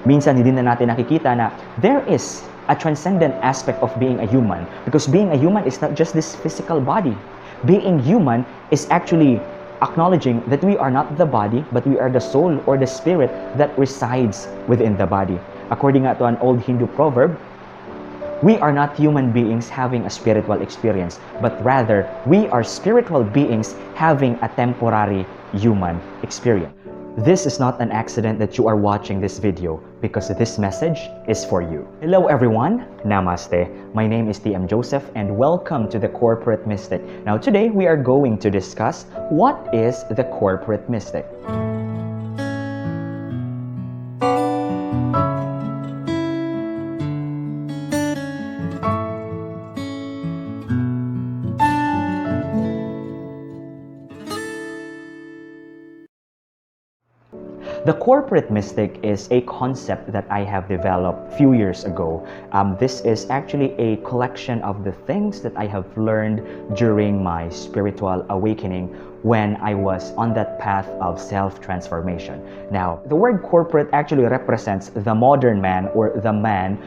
Minsan hindi na natin nakikita na there is a transcendent aspect of being a human, because being a human is not just this physical body. Being human is actually acknowledging that we are not the body, but we are the soul or the spirit that resides within the body. According to an old Hindu proverb, we are not human beings having a spiritual experience, but rather we are spiritual beings having a temporary human experience. This is not an accident that you are watching this video, because this message is for you. Hello everyone, Namaste. My name is TM Joseph and welcome to the Corporate Mystic. Now today we are going to discuss what is the Corporate Mystic. The corporate mystic is a concept that I have developed a few years ago. This is actually a collection of the things that I have learned during my spiritual awakening when I was on that path of self-transformation. Now, the word corporate actually represents the modern man or the man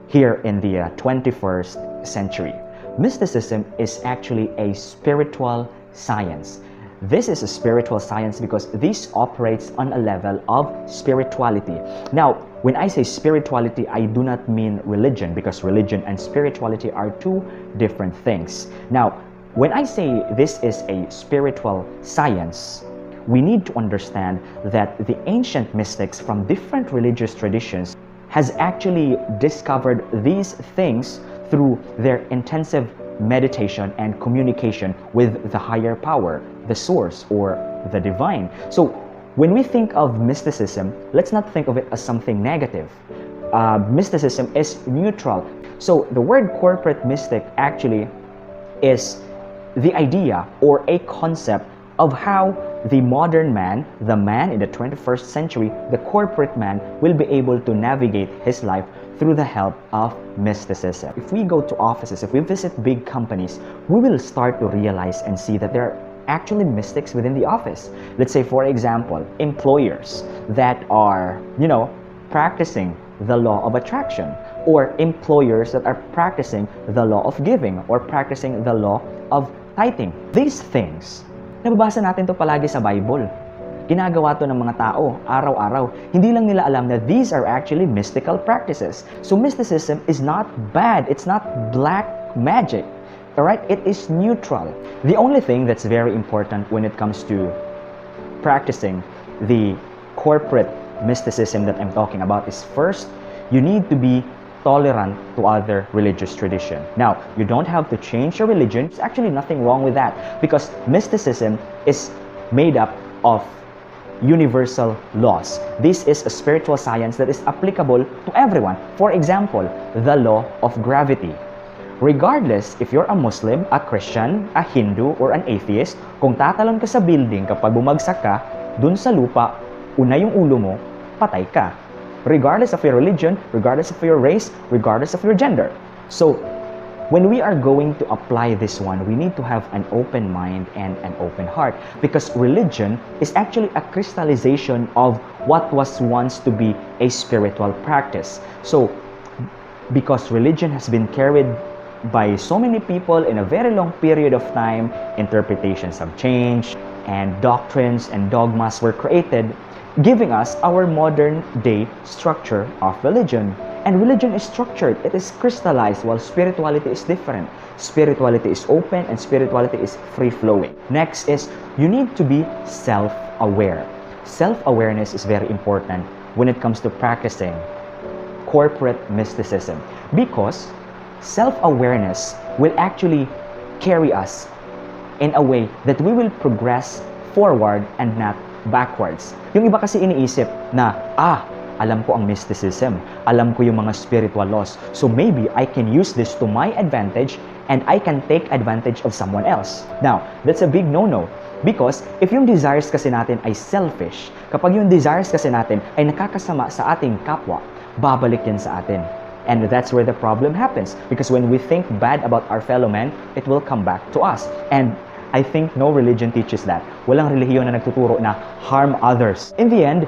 here in the 21st century. Mysticism is actually a spiritual science. This is a spiritual science because this operates on a level of spirituality. Now, when I say spirituality, I do not mean religion, because religion and spirituality are two different things. Now, when I say this is a spiritual science, we need to understand that the ancient mystics from different religious traditions has actually discovered these things through their intensive meditation and communication with the higher power, the source, or the divine. So when we think of mysticism, let's not think of it as something negative. Mysticism is neutral. So the word corporate mystic actually is the idea or a concept of how the modern man, the man in the 21st century, the corporate man, will be able to navigate his life through the help of mysticism. If we go to offices, if we visit big companies, we will start to realize and see that there are actually mystics within the office. Let's say, for example, employers that are, practicing the law of attraction, or employers that are practicing the law of giving, or practicing the law of tithing. These things, nababasa natin to palagi sa Bible. Ginagawa to ng mga tao araw-araw. Hindi lang nila alam na these are actually mystical practices. So mysticism is not bad. It's not black magic. Alright? It is neutral. The only thing that's very important when it comes to practicing the corporate mysticism that I'm talking about is, first, you need to be tolerant to other religious tradition. Now, you don't have to change your religion. There's actually nothing wrong with that, because mysticism is made up of universal laws. This is a spiritual science that is applicable to everyone. For example, the law of gravity. Regardless if you're a Muslim, a Christian, a Hindu, or an atheist, kung tatalon ka sa building kapag bumagsak ka, dun sa lupa, una yung ulo mo, patay ka. Regardless of your religion, regardless of your race, regardless of your gender. So, when we are going to apply this one, we need to have an open mind and an open heart, because religion is actually a crystallization of what was once to be a spiritual practice. So, because religion has been carried by so many people in a very long period of time, interpretations have changed, and doctrines and dogmas were created, giving us our modern day structure of religion. And religion is structured, it is crystallized, while spirituality is different. Spirituality is open and spirituality is free-flowing. Next is, you need to be self-aware. Self-awareness is very important when it comes to practicing corporate mysticism, because self-awareness will actually carry us in a way that we will progress forward and not backwards. Yung iba kasi iniisip na, alam ko ang mysticism, alam ko yung mga spiritual laws, so maybe I can use this to my advantage and I can take advantage of someone else. Now, that's a big no-no, because if yung desires kasi natin ay selfish, kapag yung desires kasi natin ay nakakasama sa ating kapwa, babalik yan sa atin. And that's where the problem happens, because when we think bad about our fellow man, it will come back to us. And I think no religion teaches that. Walang relihiyon na nagtuturo na harm others. In the end,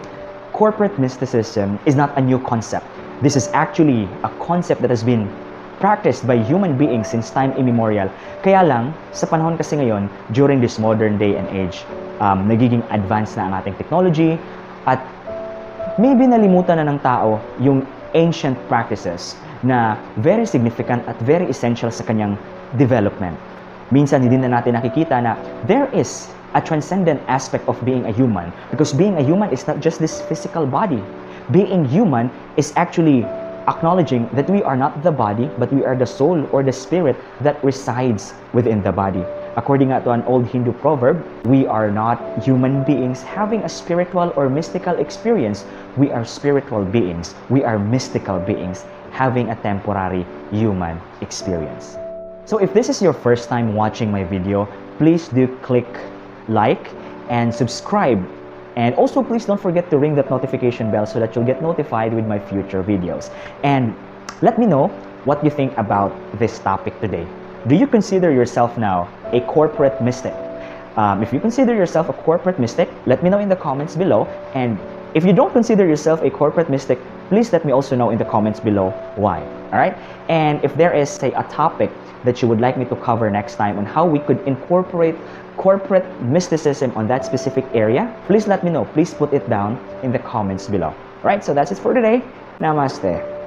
corporate mysticism is not a new concept. This is actually a concept that has been practiced by human beings since time immemorial. Kaya lang, sa panahon kasi ngayon, during this modern day and age, nagiging advanced na ang ating technology at maybe nalimutan na ng tao yung ancient practices na very significant at very essential sa kanyang development. Minsan hindi na natin nakikita na there is a transcendent aspect of being a human, because being a human is not just this physical body. Being human is actually acknowledging that we are not the body, but we are the soul or the spirit that resides within the body. According to an old Hindu proverb, we are not human beings having a spiritual or mystical experience. We are spiritual beings. We are mystical beings having a temporary human experience. So if this is your first time watching my video, please do click like and subscribe. And also, please don't forget to ring that notification bell so that you'll get notified with my future videos. And let me know what you think about this topic today. Do you consider yourself now a corporate mystic? If you consider yourself a corporate mystic, let me know in the comments below. And if you don't consider yourself a corporate mystic, please let me also know in the comments below why. Alright? And if there is, say, a topic that you would like me to cover next time on how we could incorporate corporate mysticism on that specific area, please let me know. Please put it down in the comments below. Alright, so that's it for today. Namaste.